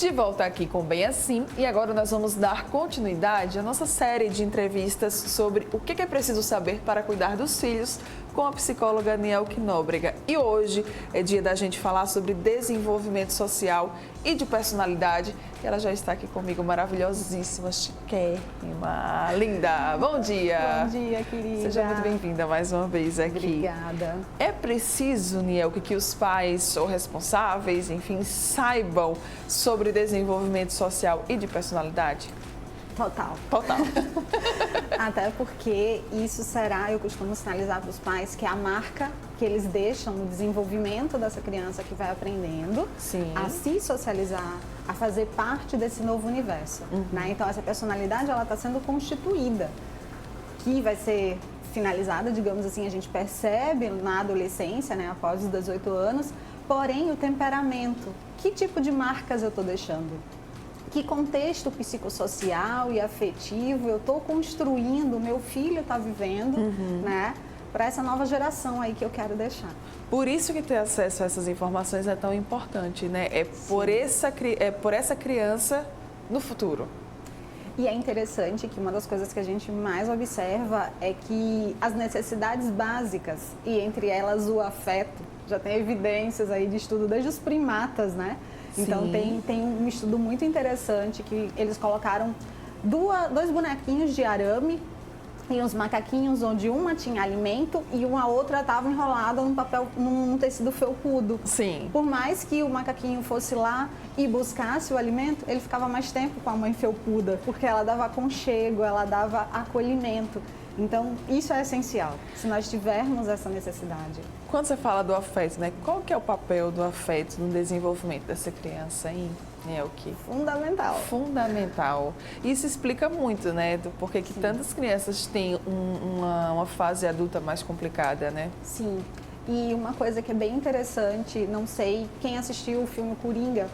De volta aqui com Bem Assim, e agora nós vamos dar continuidade à nossa série de entrevistas sobre o que é preciso saber para cuidar dos filhos com a psicóloga Nielke Nóbrega. E hoje é dia da gente falar sobre desenvolvimento social e de personalidade. E ela já está aqui comigo, maravilhosíssima, chiquérrima, linda. Bom dia! Bom dia, querida. Seja muito bem-vinda mais uma vez aqui. Obrigada. É preciso, Nielke, que os pais ou responsáveis, enfim, saibam sobre desenvolvimento social e de personalidade? Total. Total. Até porque isso será, eu costumo sinalizar para os pais, que é a marca que eles deixam no desenvolvimento dessa criança que vai aprendendo Sim. a se socializar, a fazer parte desse novo universo. Né? Então, essa personalidade ela está sendo constituída, que vai ser finalizada, digamos assim, a gente percebe na adolescência, né, após os 18 anos, porém o temperamento, que tipo de marcas eu estou deixando? Que contexto psicossocial e afetivo eu estou construindo, o meu filho está vivendo, né, para essa nova geração aí que eu quero deixar. Por isso que ter acesso a essas informações é tão importante, né? É por essa criança no futuro. E é interessante que uma das coisas que a gente mais observa é que as necessidades básicas, e entre elas o afeto, já tem evidências aí de estudo desde os primatas, né? Então tem um estudo muito interessante que eles colocaram dois bonequinhos de arame e uns macaquinhos onde uma tinha alimento e uma outra estava enrolada num tecido felpudo. Sim. Por mais que o macaquinho fosse lá e buscasse o alimento, ele ficava mais tempo com a mãe felpuda, porque ela dava aconchego, ela dava acolhimento. Então, isso é essencial, se nós tivermos essa necessidade. Quando você fala do afeto, né? Qual que é o papel do afeto no desenvolvimento dessa criança, hein, Nielke? Fundamental. Fundamental. Isso explica muito, né? Do porquê que tantas crianças têm uma fase adulta mais complicada, né? Sim. E uma coisa que é bem interessante, não sei quem assistiu o filme Coringa.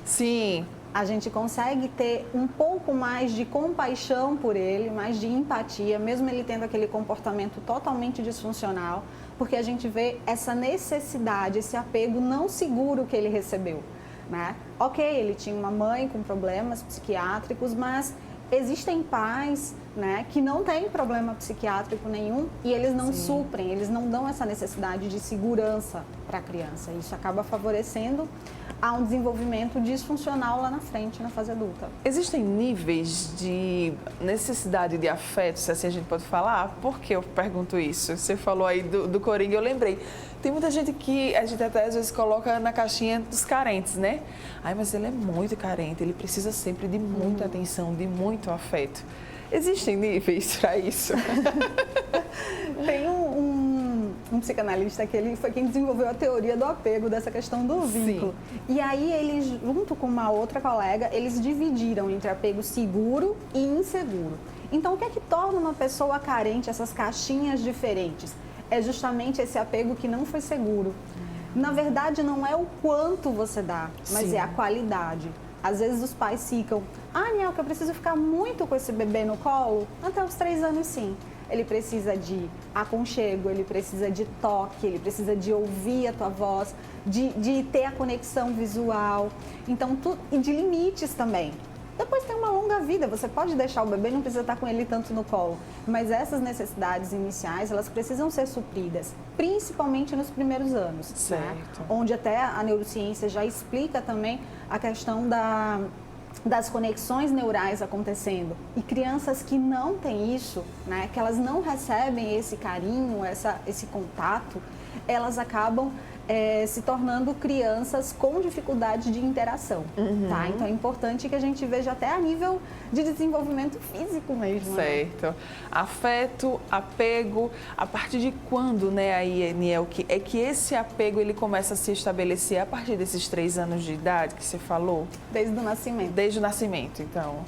Sim. A gente consegue ter um pouco mais de compaixão por ele, mais de empatia, mesmo ele tendo aquele comportamento totalmente disfuncional, porque a gente vê essa necessidade, esse apego não seguro que ele recebeu, né? Ok, ele tinha uma mãe com problemas psiquiátricos, mas existem pais, né, que não têm problema psiquiátrico nenhum e eles não suprem, eles não dão essa necessidade de segurança para a criança. Isso acaba favorecendo a um desenvolvimento disfuncional lá na frente, na fase adulta. Existem níveis de necessidade de afeto, se assim a gente pode falar? Por que eu pergunto isso? Você falou aí do Coringa, eu lembrei. Tem muita gente que a gente até às vezes coloca na caixinha dos carentes, né? Ai, mas ele é muito carente, ele precisa sempre de muita atenção, de muito afeto. Existem níveis para isso? Tem um psicanalista que ele foi quem desenvolveu a teoria do apego, dessa questão do vínculo. Sim. E aí ele, junto com uma outra colega, eles dividiram entre apego seguro e inseguro. Então, o que é que torna uma pessoa carente, essas caixinhas diferentes? É justamente esse apego que não foi seguro. Na verdade, não é o quanto você dá, mas é a qualidade. Às vezes os pais ficam, Nielke, eu preciso ficar muito com esse bebê no colo? Até os 3 anos, sim. Ele precisa de aconchego, ele precisa de toque, ele precisa de ouvir a tua voz, de ter a conexão visual. Então, e de limites também. Depois tem uma longa vida, você pode deixar o bebê, não precisa estar com ele tanto no colo. Mas essas necessidades iniciais, elas precisam ser supridas, principalmente nos primeiros anos. Certo. Né? Onde até a neurociência já explica também a questão das conexões neurais acontecendo. E crianças que não têm isso, né, que elas não recebem esse carinho, esse contato, elas acabam se tornando crianças com dificuldade de interação. Tá? Então é importante que a gente veja até a nível de desenvolvimento físico mesmo. Certo. Né? Afeto, apego, a partir de quando, né, aí, Nielke, é que esse apego ele começa a se estabelecer a partir desses 3 anos de idade que você falou? Desde o nascimento. Desde o nascimento, então.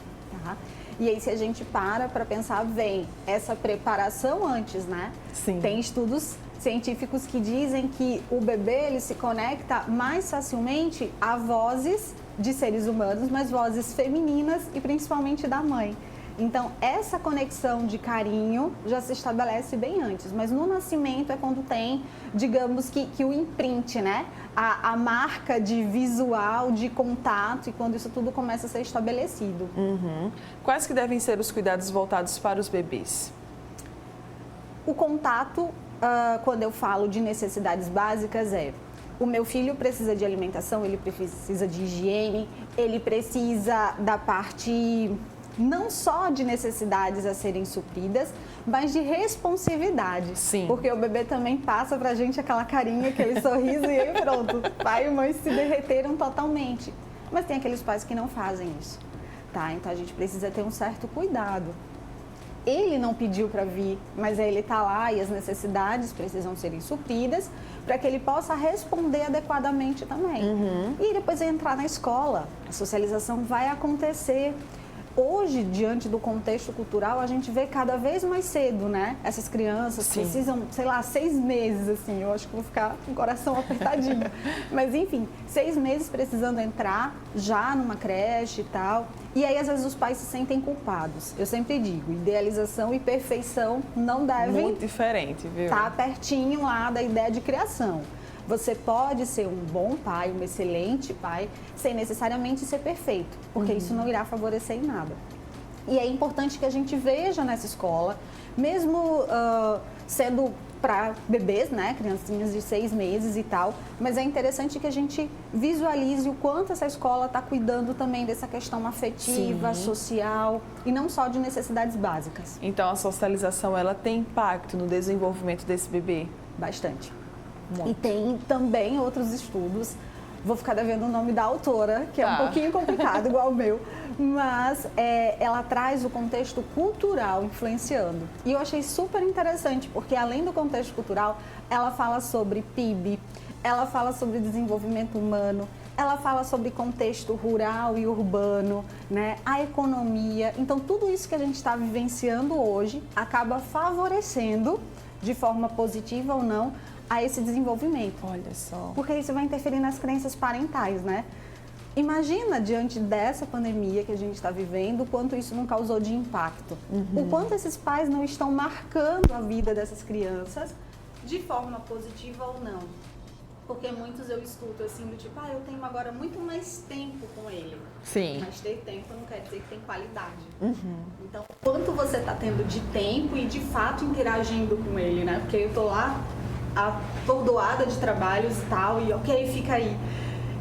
Tá. E aí, se a gente para pensar, vem essa preparação antes, né? Sim. Tem estudos científicos que dizem que o bebê ele se conecta mais facilmente a vozes de seres humanos, mas vozes femininas e principalmente da mãe. Então, essa conexão de carinho já se estabelece bem antes, mas no nascimento é quando tem, digamos que o imprint, né? A marca de visual, de contato, e quando isso tudo começa a ser estabelecido. Quais que devem ser os cuidados voltados para os bebês? O contato, quando eu falo de necessidades básicas, o meu filho precisa de alimentação, ele precisa de higiene, ele precisa da parte não só de necessidades a serem supridas, mas de responsividade. Sim. Porque o bebê também passa pra gente aquela carinha, aquele sorriso e aí pronto, pai e mãe se derreteram totalmente. Mas tem aqueles pais que não fazem isso, tá? Então a gente precisa ter um certo cuidado. Ele não pediu para vir, mas ele está lá e as necessidades precisam serem supridas para que ele possa responder adequadamente também. E depois entrar na escola, a socialização vai acontecer. Hoje, diante do contexto cultural, a gente vê cada vez mais cedo, né? Essas crianças precisam, sei lá, 6 meses, assim, eu acho que vou ficar com o coração apertadinho. Mas, enfim, 6 meses precisando entrar já numa creche e tal. E aí, às vezes, os pais se sentem culpados. Eu sempre digo, idealização e perfeição não devem... Muito diferente, viu? Tá pertinho lá da ideia de criação. Você pode ser um bom pai, um excelente pai, sem necessariamente ser perfeito, porque isso não irá favorecer em nada. E é importante que a gente veja nessa escola, mesmo sendo para bebês, né, criancinhas de 6 meses e tal, mas é interessante que a gente visualize o quanto essa escola está cuidando também dessa questão afetiva, social e não só de necessidades básicas. Então a socialização, ela tem impacto no desenvolvimento desse bebê? Bastante. Muito. E tem também outros estudos, vou ficar devendo o nome da autora, que é um pouquinho complicado, igual o meu, mas ela traz o contexto cultural influenciando. E eu achei super interessante, porque além do contexto cultural, ela fala sobre PIB, ela fala sobre desenvolvimento humano, ela fala sobre contexto rural e urbano, né? A economia. Então, tudo isso que a gente está vivenciando hoje acaba favorecendo, de forma positiva ou não, a esse desenvolvimento. Olha só. Porque isso vai interferir nas crenças parentais, né? Imagina, diante dessa pandemia que a gente está vivendo, o quanto isso não causou de impacto. O quanto esses pais não estão marcando a vida dessas crianças de forma positiva ou não. Porque muitos eu escuto assim, do tipo, eu tenho agora muito mais tempo com ele. Sim. Mas ter tempo não quer dizer que tem qualidade. Então, quanto você está tendo de tempo e de fato interagindo com ele, né? Porque eu tô lá atordoada de trabalhos e tal, e ok, fica aí.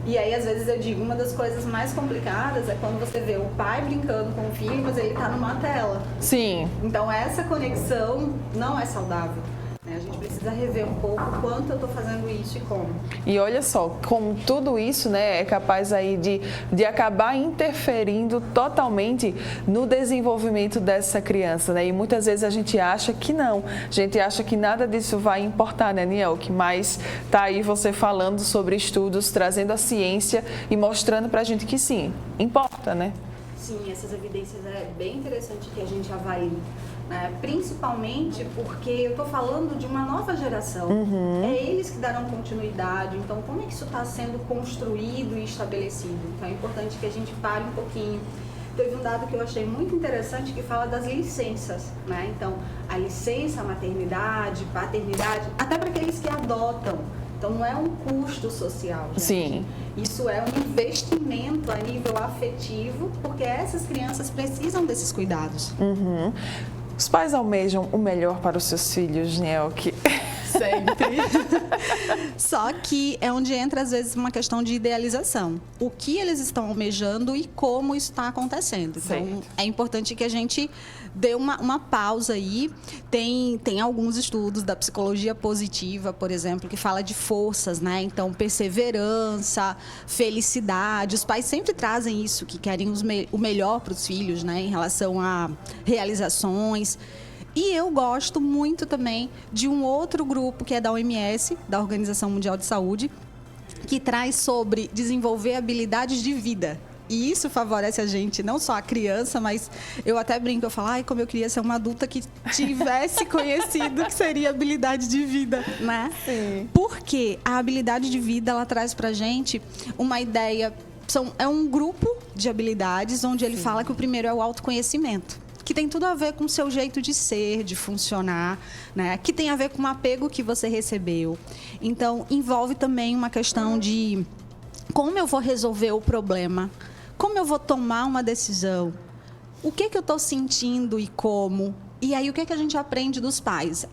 E aí, às vezes, eu digo, uma das coisas mais complicadas é quando você vê o pai brincando com o filho, mas ele tá numa tela. Sim. Então, essa conexão não é saudável. A gente precisa rever um pouco o quanto eu estou fazendo isso e como. E olha só, como tudo isso, né, é capaz aí de acabar interferindo totalmente no desenvolvimento dessa criança, né? E muitas vezes a gente acha que não. A gente acha que nada disso vai importar, né, Nielke? Mas tá aí você falando sobre estudos, trazendo a ciência e mostrando pra gente que sim, importa, né? Sim, essas evidências é bem interessante que a gente avalie. Principalmente porque eu estou falando de uma nova geração, é eles que darão continuidade, então como é que isso está sendo construído e estabelecido? Então é importante que a gente pare um pouquinho. Teve um dado que eu achei muito interessante que fala das licenças, né? Então a licença, maternidade, paternidade, até para aqueles que adotam. Então não é um custo social, gente. Sim. Isso é um investimento a nível afetivo, porque essas crianças precisam desses cuidados. Os pais almejam o melhor para os seus filhos, Nielke? Sempre. Só que é onde entra, às vezes, uma questão de idealização. O que eles estão almejando e como isso está acontecendo. Então, é importante que a gente dê uma pausa aí. Tem alguns estudos da psicologia positiva, por exemplo, que fala de forças, né? Então, perseverança, felicidade. Os pais sempre trazem isso, que querem o melhor para os filhos, né? Em relação a realizações. E eu gosto muito também de um outro grupo que é da OMS, da Organização Mundial de Saúde, que traz sobre desenvolver habilidades de vida. E isso favorece a gente, não só a criança, mas eu até brinco, eu falo, como eu queria ser uma adulta que tivesse conhecido que seria habilidade de vida, né? Sim. Porque a habilidade de vida, ela traz pra gente uma ideia, é um grupo de habilidades onde ele fala que o primeiro é o autoconhecimento. que tem tudo a ver com o seu jeito de ser, de funcionar, né? Que tem a ver com o apego que você recebeu. Então, envolve também uma questão de como eu vou resolver o problema, como eu vou tomar uma decisão, o que eu estou sentindo e como. E aí, o que a gente aprende dos pais?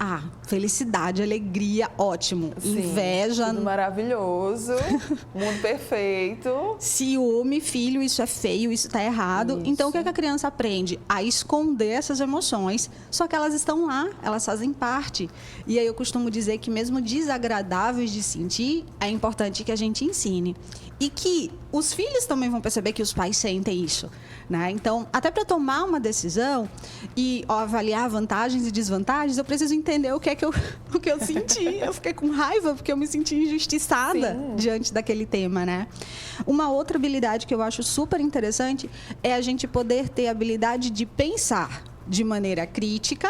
Felicidade, alegria, ótimo. Sim, inveja. Tudo maravilhoso, mundo perfeito. Ciúme, filho, isso é feio, isso está errado. Isso. Então, o que a criança aprende? A esconder essas emoções, só que elas estão lá, elas fazem parte. E aí, eu costumo dizer que mesmo desagradáveis de sentir, é importante que a gente ensine. E que os filhos também vão perceber que os pais sentem isso, né? Então, até para tomar uma decisão e avaliar vantagens e desvantagens, eu preciso entender o que eu senti. Eu fiquei com raiva porque eu me senti injustiçada diante daquele tema, né? Uma outra habilidade que eu acho super interessante é a gente poder ter a habilidade de pensar de maneira crítica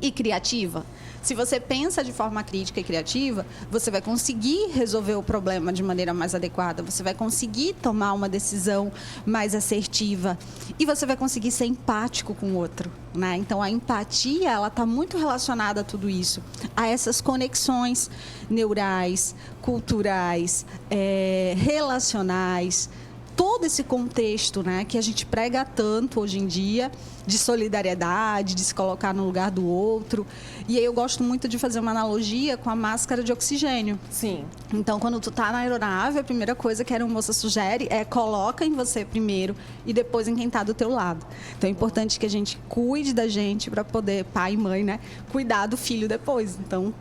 e criativa. Se você pensa de forma crítica e criativa, você vai conseguir resolver o problema de maneira mais adequada, você vai conseguir tomar uma decisão mais assertiva e você vai conseguir ser empático com o outro, né? Então, a empatia, ela está muito relacionada a tudo isso, a essas conexões neurais, culturais, relacionais, todo esse contexto, né, que a gente prega tanto hoje em dia, de solidariedade, de se colocar no lugar do outro. E aí eu gosto muito de fazer uma analogia com a máscara de oxigênio. Sim. Então, quando tu tá na aeronave, a primeira coisa que a aeromoça sugere é coloca em você primeiro e depois em quem tá do teu lado. Então, é importante que a gente cuide da gente para poder, pai e mãe, né, cuidar do filho depois. Então,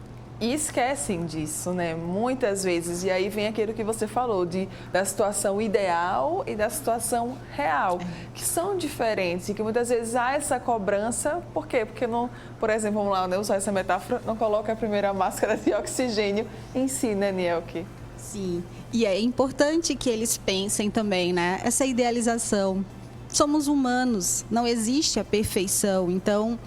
E esquecem disso, né? Muitas vezes. E aí vem aquilo que você falou, da situação ideal e da situação real, que são diferentes e que muitas vezes há essa cobrança. Por quê? Porque, não, por exemplo, vamos lá, né, usar essa metáfora, não coloca a primeira máscara de oxigênio em si, né, Nielke? Sim. E é importante que eles pensem também, né? Essa idealização. Somos humanos, não existe a perfeição. Então,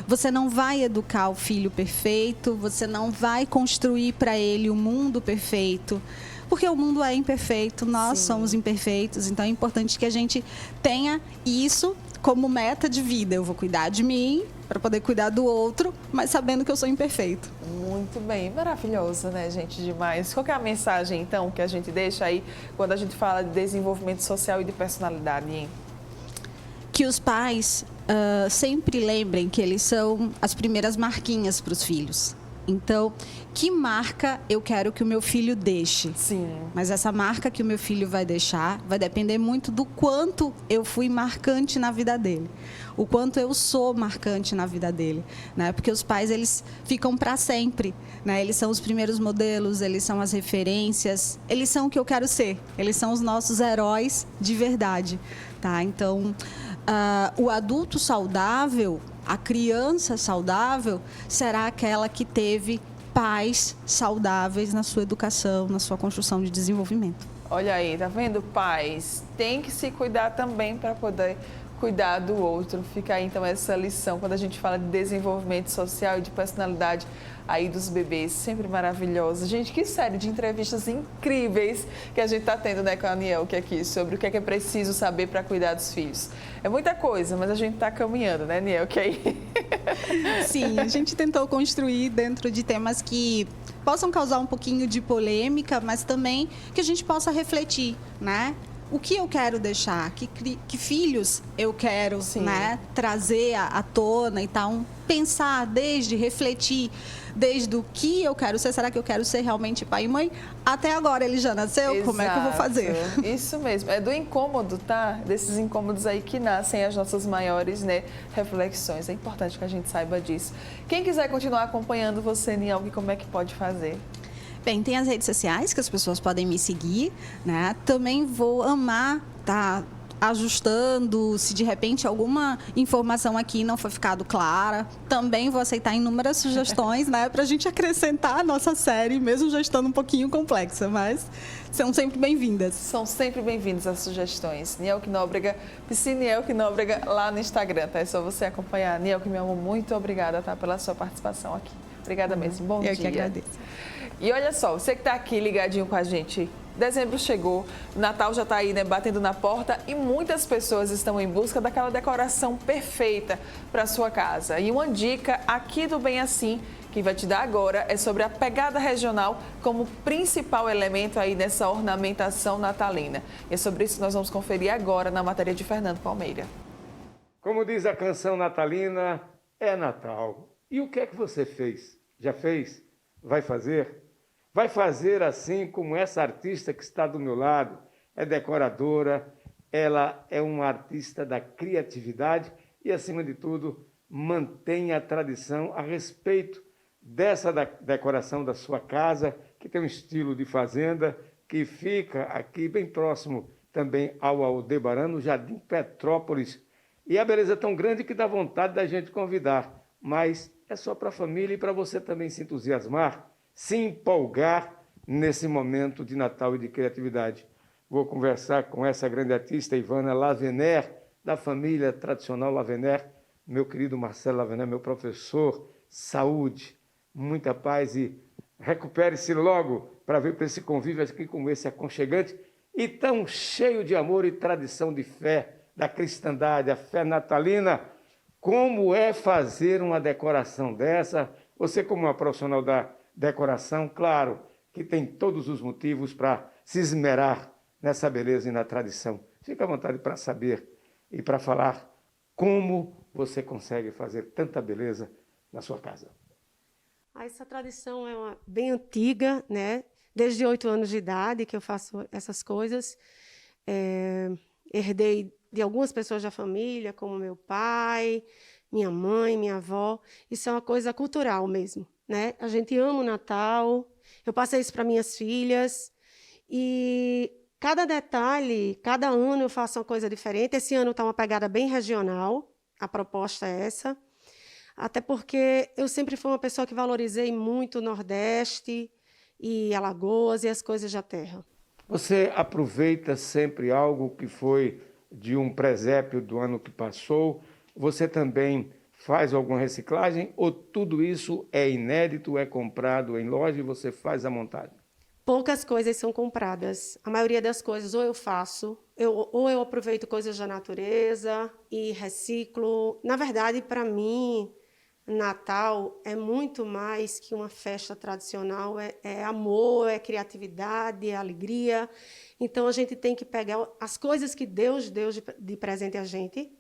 você não vai educar o filho perfeito, você não vai construir para ele o mundo perfeito, porque o mundo é imperfeito, nós somos imperfeitos. Então, é importante que a gente tenha isso como meta de vida. Eu vou cuidar de mim para poder cuidar do outro, mas sabendo que eu sou imperfeito. Muito bem, maravilhoso, né, gente, demais. Qual que é a mensagem, então, que a gente deixa aí quando a gente fala de desenvolvimento social e de personalidade, hein? Que os pais sempre lembrem que eles são as primeiras marquinhas para os filhos. Então, que marca eu quero que o meu filho deixe? Sim. Mas essa marca que o meu filho vai deixar vai depender muito do quanto eu fui marcante na vida dele. O quanto eu sou marcante na vida dele, né? Porque os pais, eles ficam para sempre, né? Eles são os primeiros modelos, eles são as referências, eles são o que eu quero ser. Eles são os nossos heróis de verdade, tá? Então, o adulto saudável, a criança saudável, será aquela que teve pais saudáveis na sua educação, na sua construção de desenvolvimento. Olha aí, tá vendo, pais? Tem que se cuidar também para poder cuidar do outro. Fica aí, então, essa lição quando a gente fala de desenvolvimento social e de personalidade aí dos bebês, sempre maravilhosa. Gente, que série de entrevistas incríveis que a gente está tendo, né, com a Nielke aqui, sobre o que é preciso saber para cuidar dos filhos. É muita coisa, mas a gente está caminhando, né, Nielke, aí? Sim, a gente tentou construir dentro de temas que possam causar um pouquinho de polêmica, mas também que a gente possa refletir, né? O que eu quero deixar? Que filhos eu quero, né, trazer à tona e tal? Pensar desde, refletir desde o que eu quero ser. Será que eu quero ser realmente pai e mãe? Até agora ele já nasceu, Exato. Como é que eu vou fazer? Isso mesmo, é do incômodo, tá? Desses incômodos aí que nascem as nossas maiores, né, reflexões. É importante que a gente saiba disso. Quem quiser continuar acompanhando você, Nielke, como é que pode fazer? Bem, tem as redes sociais que as pessoas podem me seguir, né? Também vou amar tá ajustando, se de repente alguma informação aqui não foi ficado clara. Também vou aceitar inúmeras sugestões, né? Para a gente acrescentar a nossa série, mesmo já estando um pouquinho complexa, mas são sempre bem-vindas. São sempre bem-vindas as sugestões. Nielke Nóbrega, Piscine Nielke Nóbrega lá no Instagram, tá? É só você acompanhar. Nielke, meu amor, muito obrigada, tá? Pela sua participação aqui. Obrigada mesmo. Bom dia. Eu que agradeço. E olha só, você que está aqui ligadinho com a gente Dezembro chegou, o Natal já está aí, né, batendo na porta e muitas pessoas estão em busca daquela decoração perfeita para sua casa. E uma dica aqui do Bem Assim que vai te dar agora é sobre a pegada regional como principal elemento aí nessa ornamentação natalina. E é sobre isso que nós vamos conferir agora na matéria de Fernando Palmeira. Como diz a canção natalina, é Natal. E o que é que você fez? Já fez? Vai fazer? Vai fazer assim como essa artista que está do meu lado, é decoradora, ela é uma artista da criatividade e, acima de tudo, mantém a tradição a respeito dessa decoração da sua casa, que tem um estilo de fazenda, que fica aqui bem próximo também ao Aldebaran, no Jardim Petrópolis. E a beleza é tão grande que dá vontade da gente convidar, mas é só para a família e para você também se entusiasmar, se empolgar nesse momento de Natal e de criatividade. Vou conversar com essa grande artista, Ivana Lavener, da família tradicional Lavener, meu querido Marcelo Lavener, meu professor, saúde, muita paz e recupere-se logo para vir para esse convívio aqui como esse aconchegante e tão cheio de amor e tradição de fé, da cristandade, a fé natalina. Como é fazer uma decoração dessa? Você, como uma profissional da decoração, claro que tem todos os motivos para se esmerar nessa beleza e na tradição. Fica à vontade para saber e para falar como você consegue fazer tanta beleza na sua casa. Essa tradição é bem antiga, né? Desde 8 anos de idade que eu faço essas coisas. Herdei de algumas pessoas da família, como meu pai, minha mãe, minha avó. Isso é uma coisa cultural mesmo, né? A gente ama o Natal. Eu passei isso para minhas filhas. E cada detalhe, cada ano eu faço uma coisa diferente. Esse ano está uma pegada bem regional. A proposta é essa. Até porque eu sempre fui uma pessoa que valorizei muito o Nordeste e Alagoas e as coisas da terra. Você aproveita sempre algo que foi de um presépio do ano que passou? Você também faz alguma reciclagem ou tudo isso é inédito, é comprado em loja e você faz a montagem? Poucas coisas são compradas. A maioria das coisas ou eu faço, ou eu aproveito coisas da natureza e reciclo. Na verdade, para mim, Natal é muito mais que uma festa tradicional, é amor, é criatividade, é alegria. Então, a gente tem que pegar as coisas que Deus deu de presente a gente,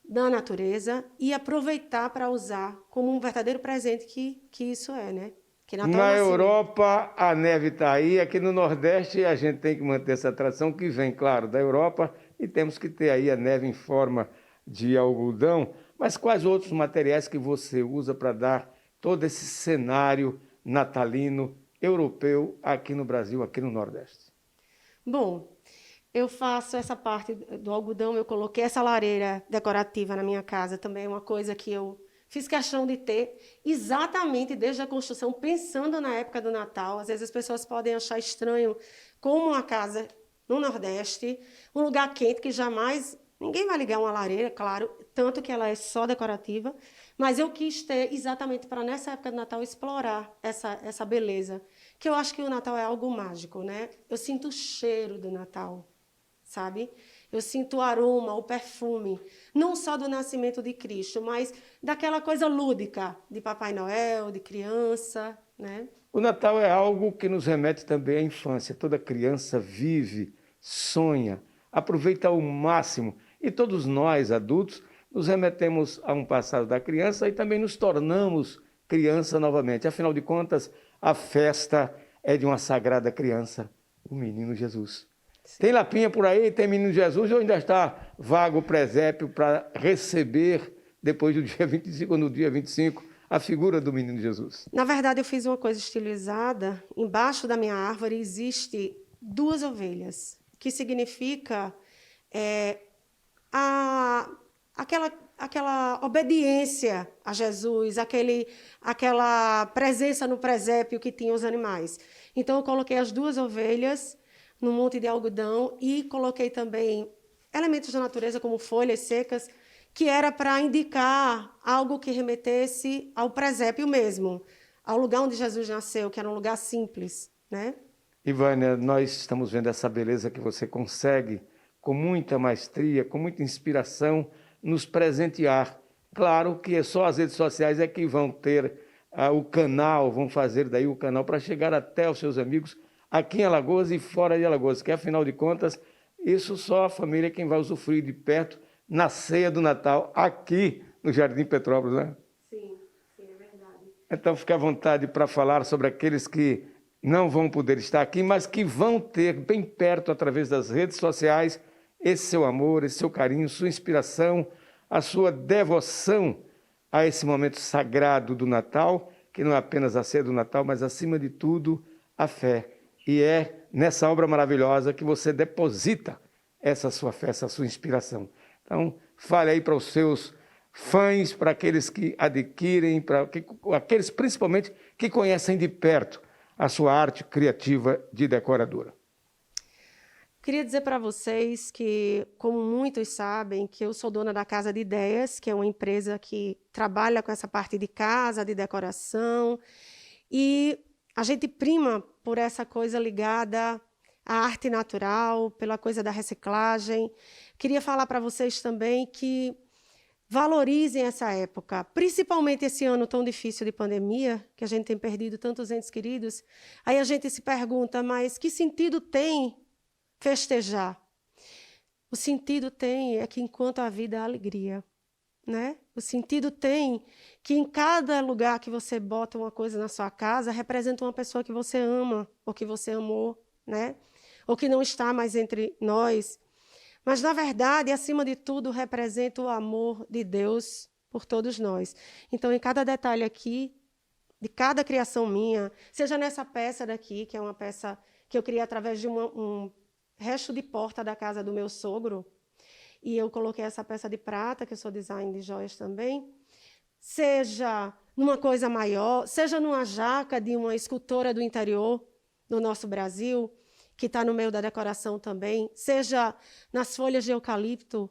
da natureza, e aproveitar para usar como um verdadeiro presente que isso é, né? Que Natal Na é assim. Europa, a neve está aí. Aqui no Nordeste, a gente tem que manter essa tradição que vem, claro, da Europa, e temos que ter aí a neve em forma de algodão. Mas quais outros materiais que você usa para dar todo esse cenário natalino europeu aqui no Brasil, aqui no Nordeste? Bom, eu faço essa parte do algodão, eu coloquei essa lareira decorativa na minha casa, também é uma coisa que eu fiz questão de ter exatamente desde a construção, pensando na época do Natal. Às vezes as pessoas podem achar estranho como uma casa no Nordeste, um lugar quente que jamais... Ninguém vai ligar uma lareira, claro, tanto que ela é só decorativa, mas eu quis ter exatamente para, nessa época do Natal, explorar essa beleza, que eu acho que o Natal é algo mágico, né? Eu sinto o cheiro do Natal, sabe? Eu sinto o aroma, o perfume, não só do nascimento de Cristo, mas daquela coisa lúdica de Papai Noel, de criança, né? O Natal é algo que nos remete também à infância. Toda criança vive, sonha, aproveita ao máximo. E todos nós, adultos, nos remetemos a um passado da criança e também nos tornamos criança novamente. Afinal de contas, a festa é de uma sagrada criança, o menino Jesus. Sim. Tem lapinha por aí, tem menino Jesus, ou ainda está vago o presépio para receber, depois do dia 25 ou no dia 25, a figura do menino Jesus? Na verdade, eu fiz uma coisa estilizada. Embaixo da minha árvore existe 2 ovelhas, que significa... aquela obediência a Jesus, aquela presença no presépio que tinha os animais. Então, eu coloquei as 2 ovelhas no monte de algodão e coloquei também elementos da natureza, como folhas secas, que era para indicar algo que remetesse ao presépio mesmo, ao lugar onde Jesus nasceu, que era um lugar simples, né? E, Vânia, nós estamos vendo essa beleza que você consegue, com muita maestria, com muita inspiração, nos presentear. Claro que só as redes sociais é que vão ter o canal, vão fazer daí o canal para chegar até os seus amigos aqui em Alagoas e fora de Alagoas, que afinal de contas, isso só a família é quem vai usufruir de perto na ceia do Natal, aqui no Jardim Petrópolis, né? Sim, é verdade. Então, fique à vontade para falar sobre aqueles que não vão poder estar aqui, mas que vão ter bem perto, através das redes sociais, esse seu amor, esse seu carinho, sua inspiração, a sua devoção a esse momento sagrado do Natal, que não é apenas a ceia do Natal, mas, acima de tudo, a fé. E é nessa obra maravilhosa que você deposita essa sua fé, essa sua inspiração. Então, fale aí para os seus fãs, para aqueles que adquirem, para aqueles principalmente que conhecem de perto a sua arte criativa de decoradora. Queria dizer para vocês que, como muitos sabem, que eu sou dona da Casa de Ideias, que é uma empresa que trabalha com essa parte de casa, de decoração, e a gente prima por essa coisa ligada à arte natural, pela coisa da reciclagem. Queria falar para vocês também que valorizem essa época, principalmente esse ano tão difícil de pandemia, que a gente tem perdido tantos entes queridos. Aí a gente se pergunta, mas que sentido tem festejar? O sentido tem é que enquanto a vida há alegria, né? O sentido tem que em cada lugar que você bota uma coisa na sua casa representa uma pessoa que você ama ou que você amou, né? Ou que não está mais entre nós. Mas, na verdade, acima de tudo, representa o amor de Deus por todos nós. Então, em cada detalhe aqui, de cada criação minha, seja nessa peça daqui, que é uma peça que eu criei através de um resto de porta da casa do meu sogro, e eu coloquei essa peça de prata, que eu sou design de joias também, seja numa coisa maior, seja numa jaca de uma escultora do interior do nosso Brasil, que está no meio da decoração também, seja nas folhas de eucalipto,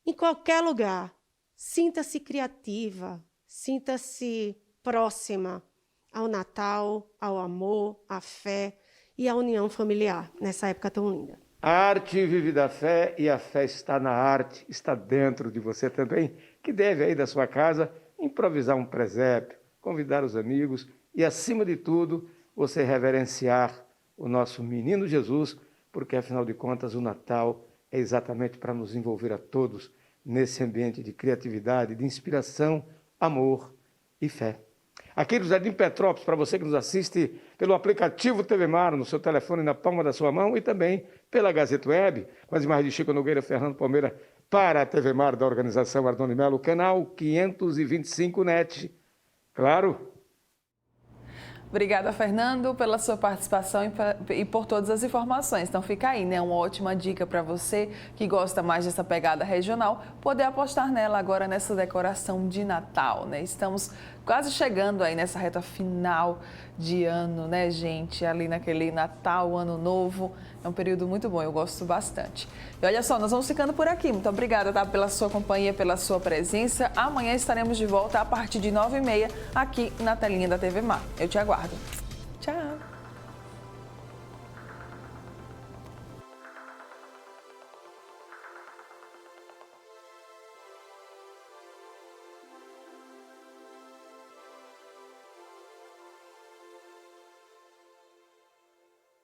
em qualquer lugar, sinta-se criativa, sinta-se próxima ao Natal, ao amor, à fé e à união familiar, nessa época tão linda. A arte vive da fé e a fé está na arte, está dentro de você também, que deve aí da sua casa improvisar um presépio, convidar os amigos e, acima de tudo, você reverenciar o nosso menino Jesus, porque, afinal de contas, o Natal é exatamente para nos envolver a todos nesse ambiente de criatividade, de inspiração, amor e fé. Aqui do Jardim Petrópolis, para você que nos assiste pelo aplicativo TV Mar, no seu telefone, na palma da sua mão, e também pela Gazeta Web, com as imagens de Chico Nogueira e Fernando Palmeira, para a TV Mar da organização Ardoni Melo, canal 525 NET. Claro. Obrigada, Fernando, pela sua participação e por todas as informações. Então fica aí, né? Uma ótima dica para você que gosta mais dessa pegada regional, poder apostar nela agora nessa decoração de Natal, né? Estamos quase chegando aí nessa reta final de ano, né, gente? Ali naquele Natal, Ano Novo. É um período muito bom, eu gosto bastante. E olha só, nós vamos ficando por aqui. Muito obrigada, tá, pela sua companhia, pela sua presença. Amanhã estaremos de volta a partir de 9h30 aqui na telinha da TV Mar. Eu te aguardo.